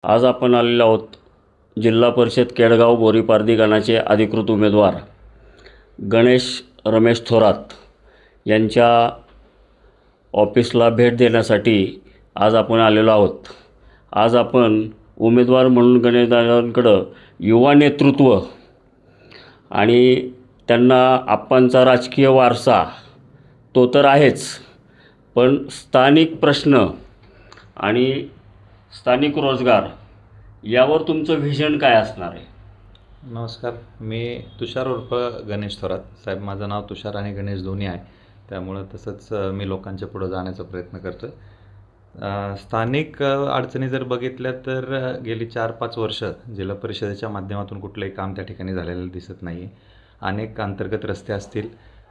आज आपण आलेलो आहोत जिल्हा परिषद केडगाव बोरीपारधी गणाचे अधिकृत उमेदवार गणेश रमेश थोरात यांच्या ऑफिसला भेट देण्यासाठी आज आपण आलेलो आहोत. आज आपण उमेदवार म्हणून गणेशदादांकडं युवा नेतृत्व आणि त्यांना आप्पांचा राजकीय वारसा तो तर आहेच, पण स्थानिक प्रश्न आणि स्थानिक रोजगार यावर तुमचं व्हिजन काय असणार आहे? नमस्कार, मी तुषार उर्फ गणेश थोरात. साहेब, माझं नाव तुषार आणि गणेश दोन्ही आहे, त्यामुळं तसंच मी लोकांच्या पुढं जाण्याचा प्रयत्न करतो. स्थानिक अडचणी जर बघितल्या तर गेली 4-5 वर्ष जिल्हा परिषदेच्या माध्यमातून कुठलंही काम त्या ठिकाणी झालेलं दिसत नाही आहे. अनेक अंतर्गत रस्ते असतील,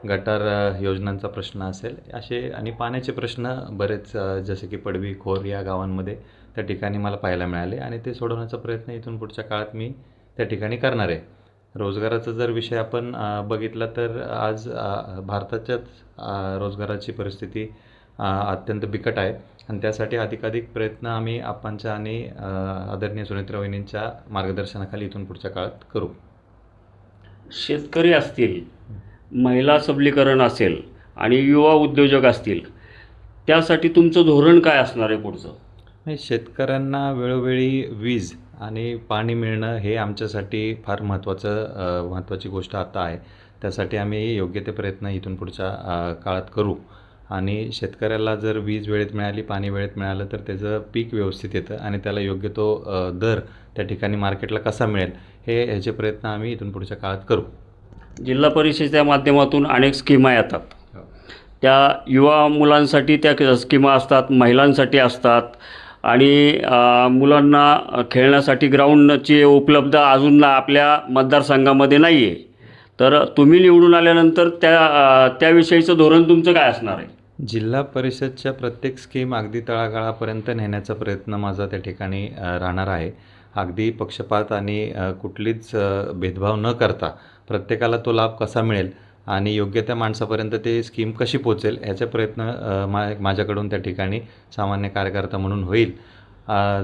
गटार योजनांचा प्रश्न असेल, असे आणि पाण्याचे प्रश्न बरेच जसे की पडवी, खोर या गावांमध्ये त्या ठिकाणी मला पाहायला मिळाले आणि ते सोडवण्याचा प्रयत्न इथून पुढच्या काळात मी त्या ठिकाणी करणार आहे. रोजगाराचा जर विषय आपण बघितला तर आज भारताच्याच रोजगाराची परिस्थिती अत्यंत बिकट आहे आणि त्यासाठी अधिकाधिक प्रयत्न आम्ही आप्पांच्या आणि आदरणीय सुनेत्रा वहिनींच्या मार्गदर्शनाखाली इथून पुढच्या काळात करू. शेतकरी असतील, महिला सबलीकरण असेल आणि युवा उद्योजक असतील, त्यासाठी तुमचं धोरण काय असणार आहे पुढचं? शेतकऱ्यांना वेळोवेळी वीज आणि पाणी मिळणं हे आमच्यासाठी फार महत्त्वाची गोष्ट आता आहे. त्यासाठी आम्ही योग्य ते प्रयत्न इथून पुढच्या काळात करू आणि शेतकऱ्याला जर वीज वेळेत मिळाली, पाणी वेळेत मिळालं तर त्याचं पीक व्यवस्थित येतं आणि त्याला योग्य तो दर त्या ठिकाणी मार्केटला कसा मिळेल ह्याचे प्रयत्न आम्ही इथून पुढच्या काळात करू. जिल्हा परिषदेच्या माध्यमातून अनेक स्कीमा येतात. त्या युवा मुलांसाठी त्या स्कीमा असतात, महिलांसाठी असतात आणि मुलांना खेळण्यासाठी ग्राउंडची उपलब्धता अजून आपल्या मतदारसंघामध्ये नाही आहे. तर तुम्ही निवडून आल्यानंतर त्याविषयीचं धोरण तुमचं काय असणार आहे? जिल्हा परिषदच्या प्रत्येक स्कीम अगदी तळागाळापर्यंत नेण्याचा प्रयत्न माझा त्या ठिकाणी राहणार आहे. अगदी पक्षपात आणि कुठलीच भेदभाव न करता प्रत्येकाला तो लाभ कसा मिळेल आणि योग्य त्या माणसापर्यंत ते स्कीम कशी पोचेल ह्याचा प्रयत्न माझ्याकडून त्या ठिकाणी सामान्य कार्यकर्ता म्हणून होईल.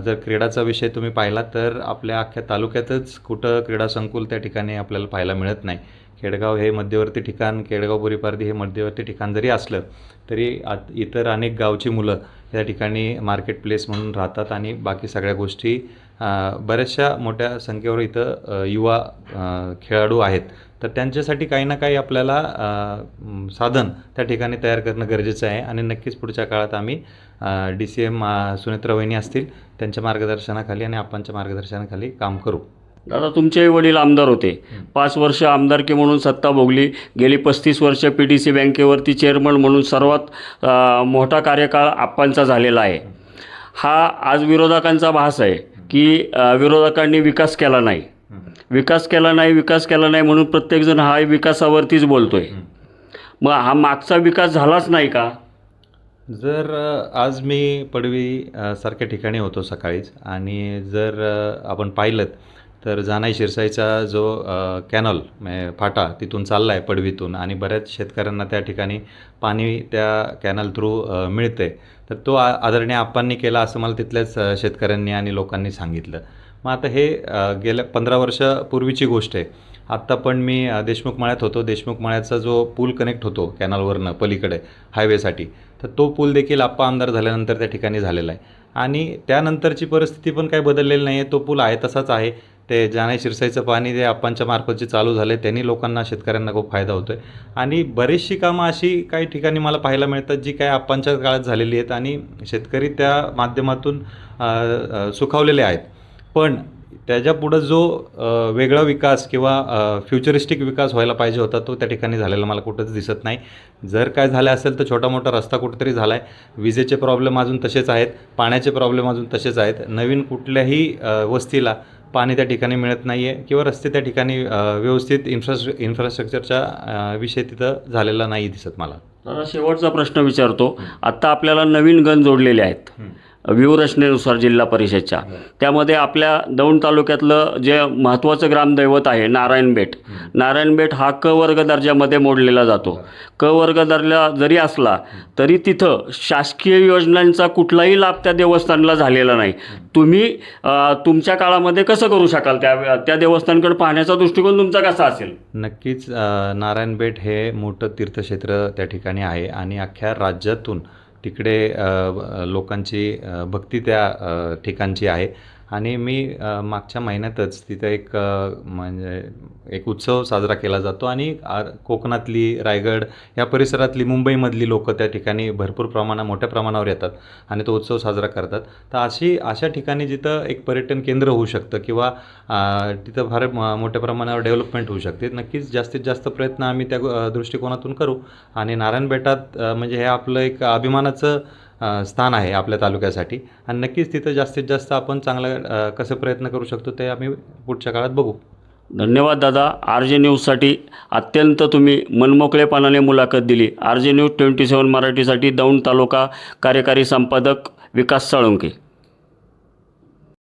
जर क्रीडाचा विषय तुम्ही पाहिला तर आपल्या अख्ख्या तालुक्यातच कुठं क्रीडा संकुल त्या ठिकाणी आपल्याला पाहायला मिळत नाही. केडगाव हे मध्यवर्ती ठिकाण, केडगाव बोरीपारधी हे मध्यवर्ती ठिकाण जरी असलं तरी इतर अनेक गावची मुलं या ठिकाणी मार्केट प्लेस म्हणून राहतात आणि बाकी सगळ्या गोष्टी बऱ्याचशा मोठ्या संख्येवर इथं युवा खेळाडू आहेत. तर त्यांच्यासाठी काही ना काही आपल्याला साधन त्या ठिकाणी तयार करणं गरजेचं आहे आणि नक्कीच पुढच्या काळात आम्ही DCM सुनेत्रा वहिनी असतील त्यांच्या मार्गदर्शनाखाली आणि आप्पांच्या मार्गदर्शनाखाली काम करू. दादा, तुमचे वडील आमदार होते, 5 वर्ष आमदारकी म्हणून सत्ता भोगली, गेली 35 वर्ष PDC बँकेवरती चेअरमन म्हणून सर्वात मोठा कार्यकाळ आप्पांचा झालेला आहे. हा आज विरोधकांचा भास आहे की विरोधकांनी विकास केला नाही म्हणून प्रत्येकजण हा विकासावरतीच बोलतोय. मग हा मागचा विकास झालाच नाही का? जर आज मी पडवी सारख्या ठिकाणी होतो सकाळीच आणि जर आपण पाहिलं तर जानाई शिरसाईचा जो कॅनल फाटा तिथून चालला आहे पडवीतून आणि बऱ्याच शेतकऱ्यांना त्या ठिकाणी पाणी त्या कॅनल थ्रू मिळते. तर तो आदरणीय आप्पांनी केला असं मला तिथल्याच शेतकऱ्यांनी आणि लोकांनी सांगितलं. मग आता हे गेल्या 15 वर्षापूर्वीची गोष्ट आहे. आत्ता पण मी देशमुख माळ्यात होतो. देशमुख माळ्याचा जो पूल कनेक्ट होतो कॅनलवरनं पलीकडे हायवेसाठी, तर तो पूल देखील आप्पा आमदार झाल्यानंतर त्या ठिकाणी झालेला आहे आणि त्यानंतरची परिस्थिती पण काही बदललेली नाही आहे. तो पूल आहे तसाच आहे. ते जानाई शिरसाईचं पाणी ते आप्पांच्या मार्फत जे चालू झाले त्यांनी लोकांना, शेतकऱ्यांना खूप फायदा होतो आहे आणि बरीचशी कामं अशी काही ठिकाणी मला पाहायला मिळतात जी काय आप्पांच्या काळात झालेली आहेत आणि शेतकरी त्या माध्यमातून सुखावलेले आहेत. पण त्याच्यापुढं जो वेगळा विकास किंवा फ्युचरिस्टिक विकास व्हायला पाहिजे होता तो त्या ठिकाणी झालेला मला कुठंच दिसत नाही. जर काय झालं असेल तर छोटा मोठा रस्ता कुठेतरी झाला आहे. विजेचे प्रॉब्लेम अजून तसेच आहेत, पाण्याचे प्रॉब्लेम अजून तसेच आहेत. नवीन कुठल्याही वस्तीला पाणी त्या ठिकाणी मिळत नाही आहे किंवा रस्ते त्या ठिकाणी व्यवस्थित इन्फ्रास्ट्रक्चरचा विषय तिथं झालेला नाही दिसत मला. शेवटचा प्रश्न विचारतो. आत्ता आपल्याला नवीन गण जोडलेले आहेत. व्यूहरचनेनुसार जिल्हा परिषदच्या. त्यामध्ये आपल्या दौंड तालुक्यातलं जे महत्त्वाचं ग्रामदैवत आहे नारायणबेट. नारायणबेट हा क वर्ग दर्जामध्ये मोडलेला जातो. क वर्ग दर्जा जरी असला तरी तिथं शासकीय योजनांचा कुठलाही लाभ त्या देवस्थानला झालेला नाही. तुम्ही तुमच्या काळामध्ये कसं करू शकाल? त्या देवस्थानकडे पाहण्याचा दृष्टिकोन तुमचा कसा असेल? नक्कीच नारायणबेट हे मोठं तीर्थक्षेत्र त्या ठिकाणी आहे आणि अख्ख्या राज्यातून तिकडे लोकांची भक्ती त्या ठिकाणची आहे. आणि मी मागच्या महिन्यातच तिथं म्हणजे एक उत्सव साजरा केला जातो आणि कोकणातली, रायगड या परिसरातली, मुंबईमधली लोकं त्या ठिकाणी मोठ्या प्रमाणावर येतात आणि तो उत्सव साजरा करतात. तर अशा ठिकाणी जिथं एक पर्यटन केंद्र होऊ शकतं किंवा तिथं फार मोठ्या प्रमाणावर डेव्हलपमेंट होऊ शकते. नक्कीच जास्तीत जास्त प्रयत्न आम्ही त्या दृष्टिकोनातून करू. आणि नारायणबेटात म्हणजे हे आपलं एक अभिमानाचं स्थान आहे आपल्या तालुक्यासाठी आणि नक्कीच तिथं जास्तीत जास्त आपण चांगलं कसं प्रयत्न करू शकतो ते आम्ही पुढच्या काळात बघू. धन्यवाद दादा. RJ न्यूजसाठी अत्यंत तुम्ही मनमोकळेपणाने मुलाखत दिली. RJ न्यूज 27 मराठीसाठी दौंड तालुका कार्यकारी संपादक विकास साळुंके.